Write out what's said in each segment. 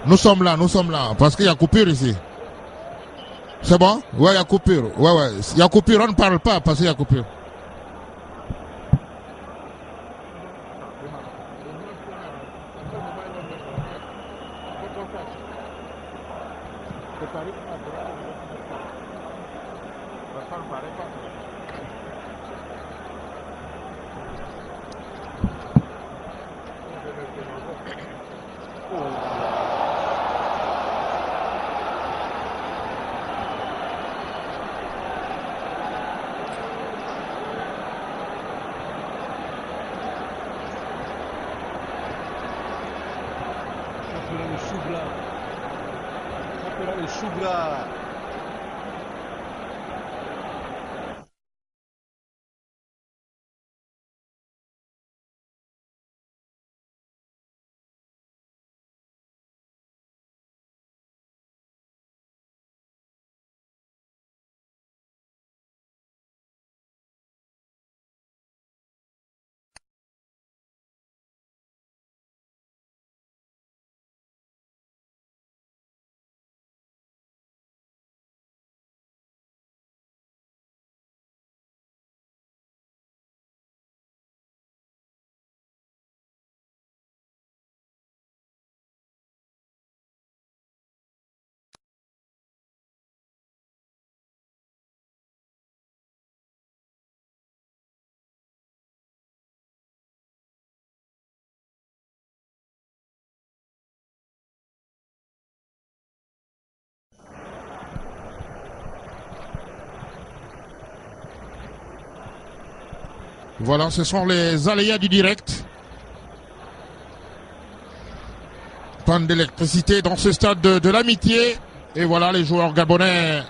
Nous sommes là, parce qu'il y a coupure ici. C'est bon? Ouais, il y a coupure. Ouais. Il y a coupure, on ne parle pas parce qu'il y a coupure. Voilà, ce sont les aléas du direct. Panne d'électricité dans ce stade de l'Amitié. Et voilà les joueurs gabonais,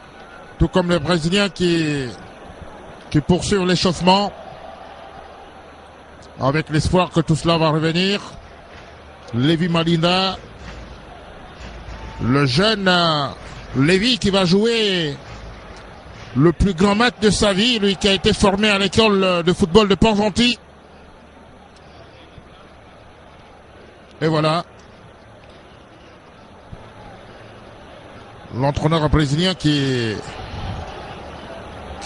tout comme les Brésiliens qui poursuivent l'échauffement. Avec l'espoir que tout cela va revenir. Lévi Malinda. Le jeune Lévi qui va jouer le plus grand match de sa vie, lui qui a été formé à l'école de football de Port-Gentil. Et voilà. L'entraîneur brésilien qui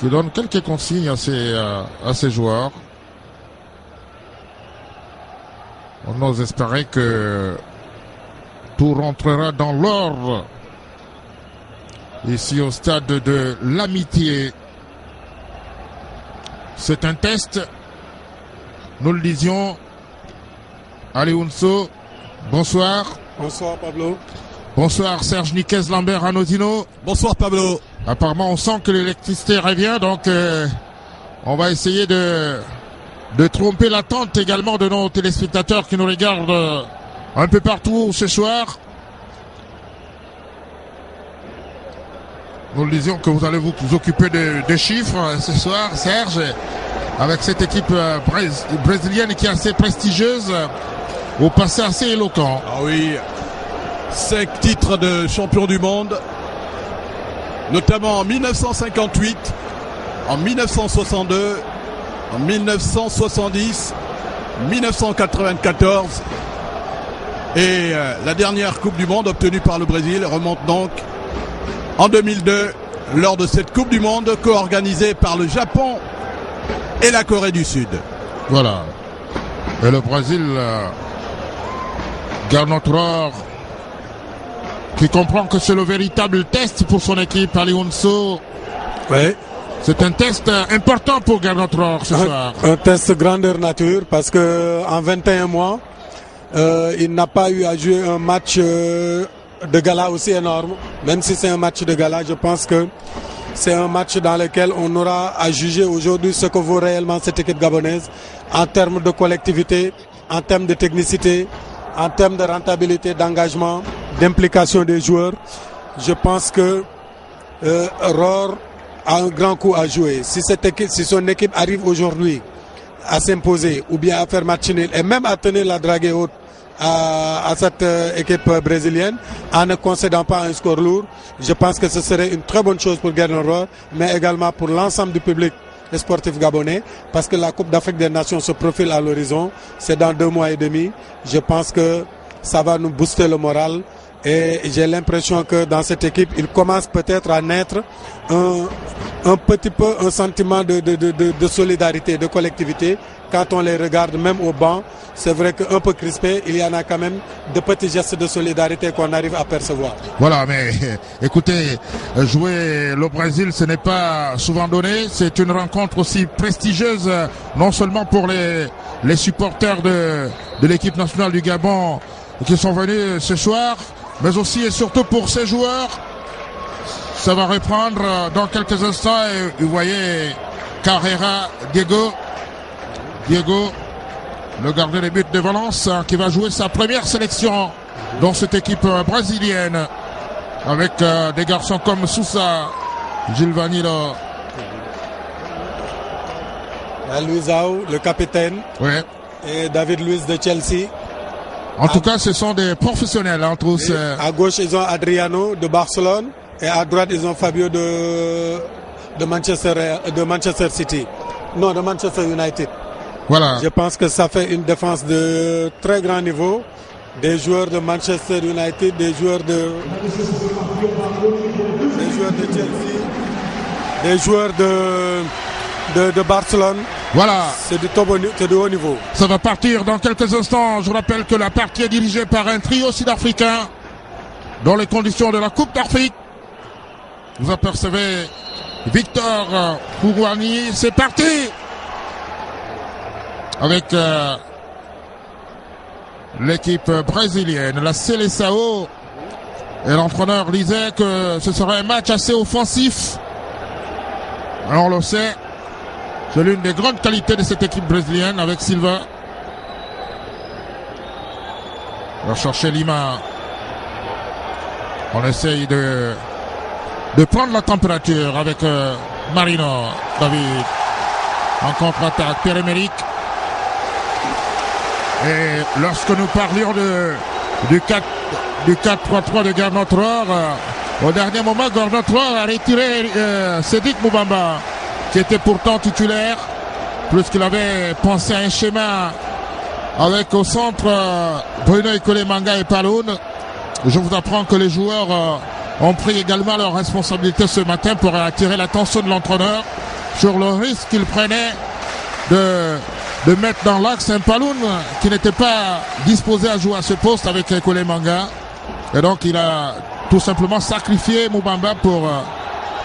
donne quelques consignes à ses joueurs. On ose espérer que tout rentrera dans l'ordre ici au stade de l'Amitié. C'est un test. Nous le disions. Aliunso, bonsoir. Bonsoir Pablo. Bonsoir Serge Niquez Lambert Anodino. Bonsoir Pablo. Apparemment on sent que l'électricité revient, donc on va essayer de tromper l'attente également de nos téléspectateurs qui nous regardent un peu partout ce soir. Nous le disions que vous allez vous occuper des chiffres ce soir, Serge, avec cette équipe brésilienne qui est assez prestigieuse, au passé assez éloquent. Ah oui, 5 titres de champion du monde, notamment en 1958, en 1962, en 1970, 1994 et la dernière Coupe du Monde obtenue par le Brésil remonte donc en 2002 lors de cette Coupe du Monde co-organisée par le Japon et la Corée du Sud. Voilà. Et le Brésil garde notre or, qui comprend que c'est le véritable test pour son équipe, Aliunso. Oui. C'est un test important pour Garnotror ce soir. Un test grandeur nature parce que en 21 mois, il n'a pas eu à jouer un match de gala aussi énorme. Même si c'est un match de gala, je pense que c'est un match dans lequel on aura à juger aujourd'hui ce que vaut réellement cette équipe gabonaise en termes de collectivité, en termes de technicité, en termes de rentabilité, d'engagement, d'implication des joueurs. Je pense que Rohr a un grand coup à jouer. Si son équipe arrive aujourd'hui à s'imposer ou bien à faire match nul et même à tenir la draguée haute à cette équipe brésilienne en ne concédant pas un score lourd, je pense que ce serait une très bonne chose pour Gernot Rohr, mais également pour l'ensemble du public sportif gabonais, parce que la Coupe d'Afrique des Nations se profile à l'horizon. C'est dans 2 mois et demi. Je pense que ça va nous booster le moral et j'ai l'impression que dans cette équipe, il commence peut-être à naître un petit peu un sentiment de solidarité, de collectivité. Quand on les regarde même au banc, c'est vrai qu'un peu crispé, il y en a quand même de petits gestes de solidarité qu'on arrive à percevoir. Voilà, mais écoutez, jouer le Brésil, ce n'est pas souvent donné. C'est une rencontre aussi prestigieuse, non seulement pour les supporters de l'équipe nationale du Gabon qui sont venus ce soir, mais aussi et surtout pour ces joueurs. Ça va reprendre dans quelques instants et vous voyez Carrera, Diego, le gardien des buts de Valence, qui va jouer sa première sélection dans cette équipe brésilienne avec des garçons comme Sousa, Gilles Vanilo. Luizao, le capitaine, Ouais. et David Luiz de Chelsea. En tout cas, ce sont des professionnels, hein, tous. À gauche, ils ont Adriano de Barcelone et à droite, ils ont Fabio de Manchester City. Non, de Manchester United. Voilà. Je pense que ça fait une défense de très grand niveau. Des joueurs de Manchester United, des joueurs de Chelsea, des joueurs de Barcelone. Voilà. C'est du haut niveau. Ça va partir dans quelques instants. Je rappelle que la partie est dirigée par un trio sud-africain dans les conditions de la Coupe d'Afrique. Vous apercevez Victor Pourouani. C'est parti avec l'équipe brésilienne, la Seleção. Et l'entraîneur disait que ce serait un match assez offensif. Alors on le sait. C'est l'une des grandes qualités de cette équipe brésilienne avec Silva. On va chercher Lima. On essaye de prendre la température avec Marino. David en contre-attaque. Pierre-Emerick. Et lorsque nous parlions du 4-3-3 de Gernot Rohr, au dernier moment, Gernot Rohr a retiré Cédric Moubamba, qui était pourtant titulaire, plus qu'il avait pensé à un schéma avec au centre Bruno Ikolemanga et Paloun. Je vous apprends que les joueurs ont pris également leurs responsabilités ce matin pour attirer l'attention de l'entraîneur sur le risque qu'il prenait de mettre dans l'axe un Paloun qui n'était pas disposé à jouer à ce poste avec Ikolemanga. Et donc il a tout simplement sacrifié Moubamba pour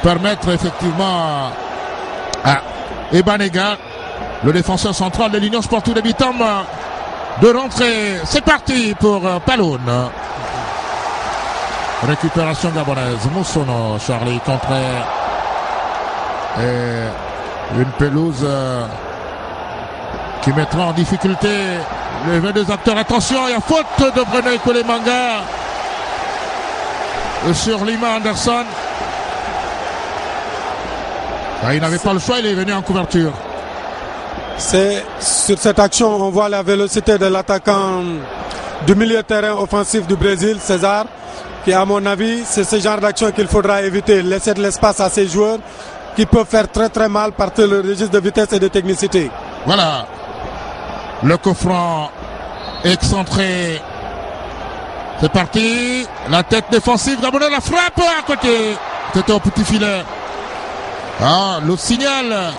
permettre effectivement à Ebanega, le défenseur central de l'Union Sportive de Bitam, de rentrer. C'est parti pour Paloun. Récupération gabonaise. Moussono, Charlie, contraire. Et une pelouse qui mettra en difficulté les 22 acteurs. Attention, il y a faute de Bruno Ikolemanga sur Lima Anderson. Il n'avait pas le choix, il est venu en couverture. Sur cette action, on voit la vélocité de l'attaquant du milieu de terrain offensif du Brésil, César, qui à mon avis, c'est ce genre d'action qu'il faudra éviter. Laisser de l'espace à ces joueurs qui peuvent faire très très mal par le registre de vitesse et de technicité. Voilà. Le coup franc excentré. C'est parti. La tête défensive d'abonner la frappe à côté. C'était au petit filet. Ah, le signal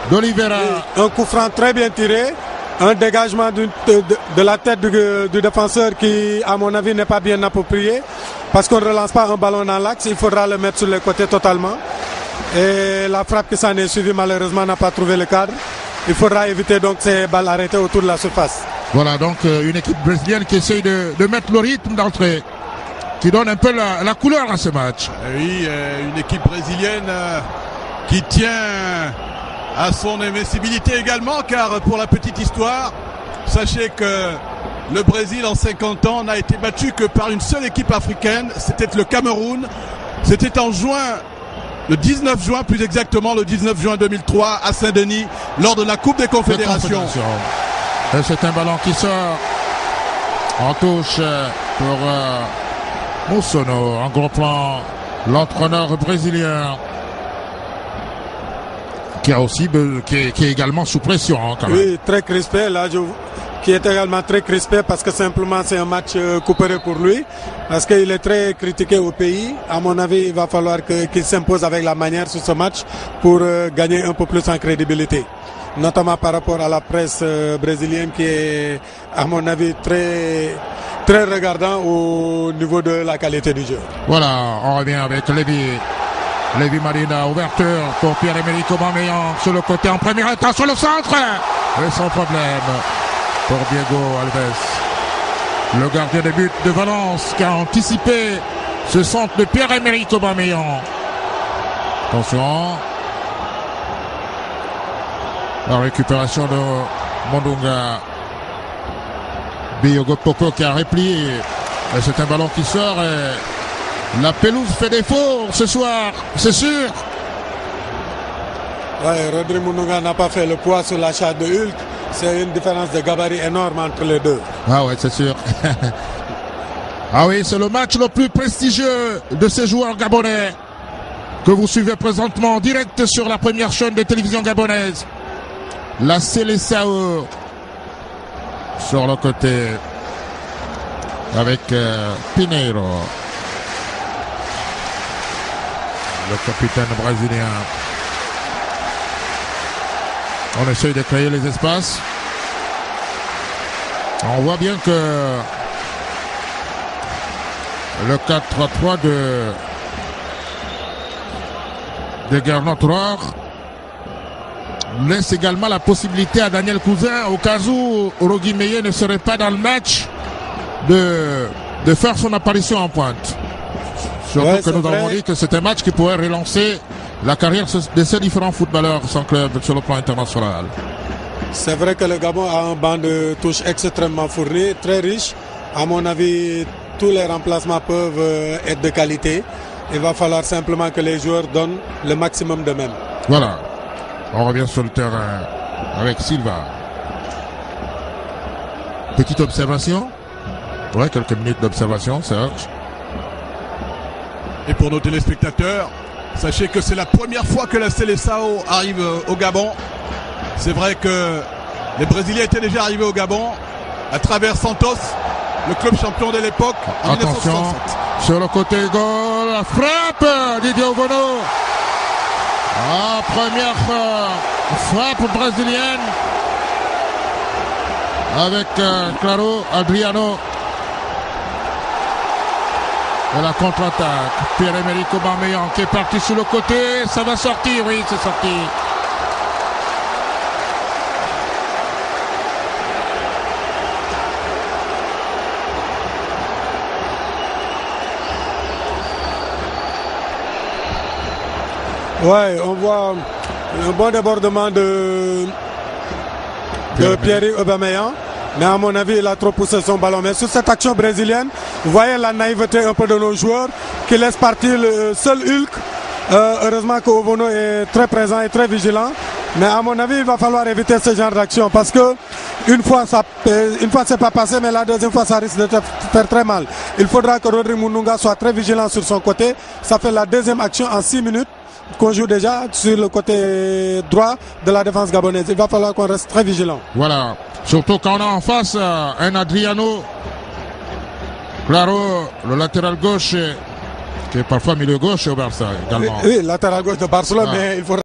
d'Oliveira. Un coup franc très bien tiré. Un dégagement de la tête du défenseur qui, à mon avis, n'est pas bien approprié. Parce qu'on ne relance pas un ballon dans l'axe. Il faudra le mettre sur les côtés totalement. Et la frappe qui s'en est suivie, malheureusement, n'a pas trouvé le cadre. Il faudra éviter donc ces balles arrêtées autour de la surface. Voilà donc une équipe brésilienne qui essaye de mettre le rythme d'entrée. qui donne un peu la couleur à ce match. Oui, une équipe brésilienne qui tient à son invincibilité également, car pour la petite histoire, sachez que le Brésil en 50 ans n'a été battu que par une seule équipe africaine, c'était le Cameroun. C'était en juin, le 19 juin plus exactement, le 19 juin 2003 à Saint-Denis, lors de la Coupe des Confédérations. Et c'est un ballon qui sort en touche pour Moussono, en gros plan, l'entraîneur brésilien qui est également sous pression quand même. Oui, très crispé là, qui est également très crispé parce que simplement c'est un match coupéré pour lui, parce qu'il est très critiqué au pays. À mon avis, il va falloir qu'il s'impose avec la manière sur ce match pour gagner un peu plus en crédibilité, notamment par rapport à la presse brésilienne qui est, à mon avis, très regardant au niveau de la qualité du jeu. Voilà, on revient avec Lévi Malina, ouverture pour Pierre-Emerick Aubameyang sur le côté en première étape sur le centre, et sans problème pour Diego Alves, le gardien de but de Valence, qui a anticipé ce centre de Pierre-Emerick Aubameyang. Attention, la récupération de Mondonga, Biogo Poco qui a replié, et c'est un ballon qui sort, et la pelouse fait défaut ce soir, c'est sûr. Ouais, Rodri Mondonga n'a pas fait le poids sur l'achat de Hulk. C'est une différence de gabarit énorme entre les deux. Ah ouais, c'est sûr. Ah oui, c'est le match le plus prestigieux de ces joueurs gabonais que vous suivez présentement en direct sur la première chaîne de télévision gabonaise. La Seleção sur le côté avec Pinheiro, le capitaine brésilien. On essaye de créer les espaces. On voit bien que le 4-3-3 de Gernot Rohr laisse également la possibilité à Daniel Cousin, au cas où Rogi Meillet ne serait pas dans le match, de faire son apparition en pointe. Surtout que nous avons dit que c'est un match qui pourrait relancer la carrière de ces différents footballeurs sans club sur le plan international. C'est vrai que le Gabon a un banc de touche extrêmement fourni, très riche. À mon avis, tous les remplacements peuvent être de qualité. Il va falloir simplement que les joueurs donnent le maximum d'eux-mêmes. Voilà. On revient sur le terrain avec Silva. Petite observation. Ouais, quelques minutes d'observation, Serge. Et pour nos téléspectateurs, sachez que c'est la première fois que la Seleção arrive au Gabon. C'est vrai que les Brésiliens étaient déjà arrivés au Gabon à travers Santos, le club champion de l'époque en 1967. Sur le côté gauche, la frappe Didier Obono. Première frappe brésilienne avec Claro Adriano. Et la contre-attaque, Pierre-Emerick Aubameyang qui est parti sur le côté, ça va sortir, oui, c'est sorti. Ouais, on voit un bon débordement de Pierre-Emerick Aubameyang. Mais à mon avis, il a trop poussé son ballon. Mais sur cette action brésilienne, vous voyez la naïveté un peu de nos joueurs qui laissent partir le seul Hulk. Heureusement que Obono est très présent et très vigilant. Mais à mon avis, il va falloir éviter ce genre d'action parce que une fois c'est pas passé, mais la deuxième fois ça risque de te faire très mal. Il faudra que Rodri Mondonga soit très vigilant sur son côté. Ça fait la deuxième action en 6 minutes qu'on joue déjà sur le côté droit de la défense gabonaise. Il va falloir qu'on reste très vigilant. Voilà. Surtout quand on a en face un Adriano Claro, le latéral gauche, qui est parfois milieu gauche au Barça également. Oui, latéral gauche de Barcelone, mais il faut